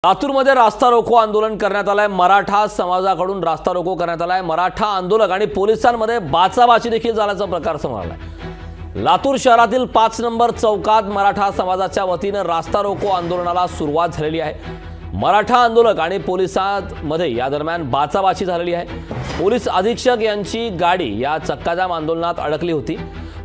लातूरमध्ये रास्ता रोको आंदोलन करण्यात आलंय। मराठा समाजाकडून रास्ता रोको करण्यात आलाय। मराठा आंदोलक आणि पोलिसांमध्ये बाचाबाची देखील झाल्याचा प्रकार समोर आलाय। लातूर शहरातील 5 नंबर चौकात मराठा समाजाच्या वतीने रास्ता रोको आंदोलनाला सुरुवात झालेली आहे। मराठा आंदोलक आणि पोलिसांमध्ये या दरम्यान बाचाबाची झालेली आहे। पोलीस अधीक्षक यांची गाडी या चक्काजाम आंदोलनात अडकली होती।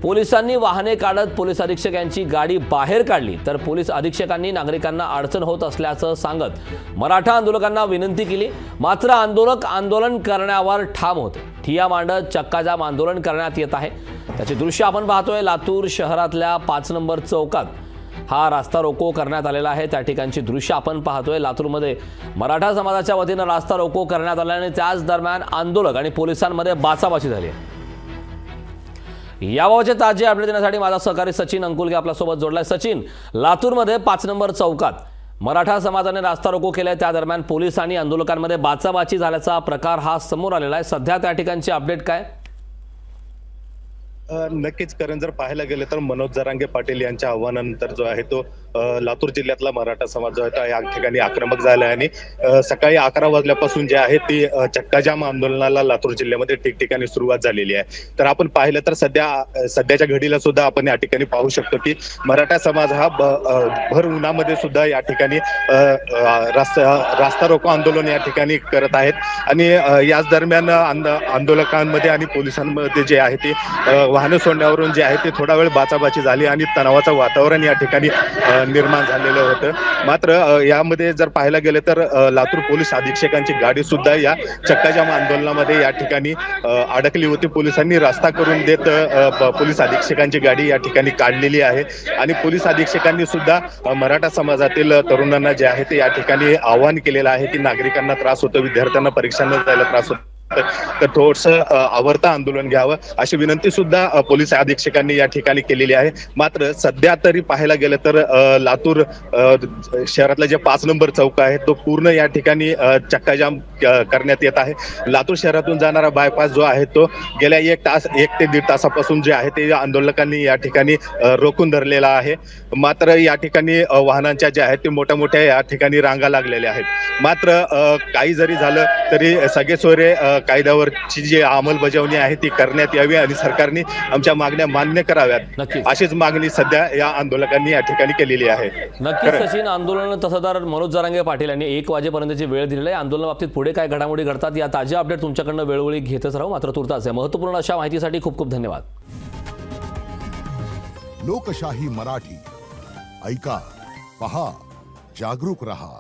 पोलिसांनी वाहने काढत पोलीस अधीक्षक यांची गाडी बाहेर काढली, तर पोलीस अधीक्षकांनी नागरिकांना अडचण होत असल्याचं सांगत मराठा आंदोलकांना विनंती केली। मात्र आंदोलक आंदोलन करण्यावर ठाम होते। ठिय्या मांडत चक्काजाम आंदोलन करण्यात येत आहे। त्याचे दृश्य आपण पाहतोय। लातूर शहरातल्या 5 नंबर चौकात हा रास्ता रोको करण्यात आलेला आहे। त्या ठिकाणची दृश्य आपण पाहतोय। लातूरमध्ये मराठा समाजाच्या वतीने रास्ता रोको करण्यात आल्याने त्याच दरम्यान आंदोलक आणि पोलिसांमध्ये बाचाबाची झाली आहे। याबाबतचे ताजे अपडेट देण्यासाठी माझा सहकारी सचिन अंकुलगे आपल्यासोबत जोडलाय। सचिन, लातूरमध्ये 5 नंबर चौकात मराठा समाजाने रास्ता रोको केलाय, त्या दरम्यान पोलीस आणि आंदोलकांमध्ये बाचाबाची झाल्याचा प्रकार हा समोर आलेला आहे। सध्या त्या ठिकाणची अपडेट काय? नक्कीच कारण जर पाहायला गेले तर मनोज जरांगे पाटील यांच्या आव्हानानंतर जो आहे तो लातूर जिल्ह्यातला मराठा समाज जो आहे तो या ठिकाणी आक्रमक झाला आहे आणि सकाळी 11 वाजल्यापासून जे आहे ती चक्काजाम आंदोलनाला लातूर जिल्ह्यामध्ये ठिकठिकाणी सुरुवात झालेली आहे। तर आपण पाहिलं तर सध्याच्या घडीला सुद्धा आपण या ठिकाणी पाहू शकतो की मराठा समाज हा भर उन्हामध्ये सुद्धा या ठिकाणी रास्ता रोको आंदोलन या ठिकाणी करत आहेत आणि याच दरम्यान आंदोलकांमध्ये आणि पोलिसांमध्ये जे आहे ते वाहने सोडण्यावरून जे आहे ते थोडा वेळ बाचाबाची झाली आणि तणावाचं वातावरण या ठिकाणी निर्माण झालेलं होतं। मात्र यामध्ये जर पाहायला गेलं तर लातूर पोलीस अधीक्षकांची गाडी सुद्धा या चक्काजाम आंदोलनामध्ये या ठिकाणी अडकली होती। पोलिसांनी रस्ता करून देत पोलीस अधीक्षकांची गाडी या ठिकाणी काढलेली आहे आणि पोलीस अधीक्षकांनी सुद्धा मराठा समाजातील तरुणांना जे आहे ते या ठिकाणी आवाहन केलेलं आहे की नागरिकांना त्रास होतो, विद्यार्थ्यांना परीक्षांना जायला त्रास होतो, तर थोडंसं आवर्त आंदोलन घ्यावं अशी विनंती सुद्धा पोलीस अधीक्षकांनी या ठिकाणी केलेली आहे। मात्र सध्या तरी पाहायला गेलं तर लातूर शहरातला जे 5 नंबर चौक आहे तो पूर्ण या ठिकाणी चक्काजाम करण्यात येत आहे। लातूर शहरातून जाणारा बायपास जो आहे तो गेल्या 1 ते 1.5 तासापासून जे आहे ते आंदोलकांनी या ठिकाणी रोखून धरलेला आहे। मात्र या ठिकाणी वाहनांच्या ज्या आहेत ते मोठ्या मोठ्या या ठिकाणी रांगा लागलेल्या आहेत। मात्र काही जरी झालं तरी सगळे सोयरे कायद्यावरची जी अंमलबजावणी आहे ती करण्यात यावी आणि सरकारने आमच्या मागण्या मान्य कराव्यात अशीच मागणी सध्या या आंदोलकांनी या ठिकाणी केलेली आहे। नक्कीच सचिन, आंदोलन तसदार मनोज जरांगे पाटील यांनी 1 वाजेपर्यंतची वेळ दिलेली आहे। आंदोलनाबाबतीत पुढे काय घडामोडी घडतात या ताज्या अपडेट तुमच्याकडनं वेळोवेळी घेतच राहू। मात्र तुर्तास महत्त्वपूर्ण अशा माहितीसाठी खूप खूप धन्यवाद। लोकशाही मराठी ऐका, पहा, जागरूक रहा।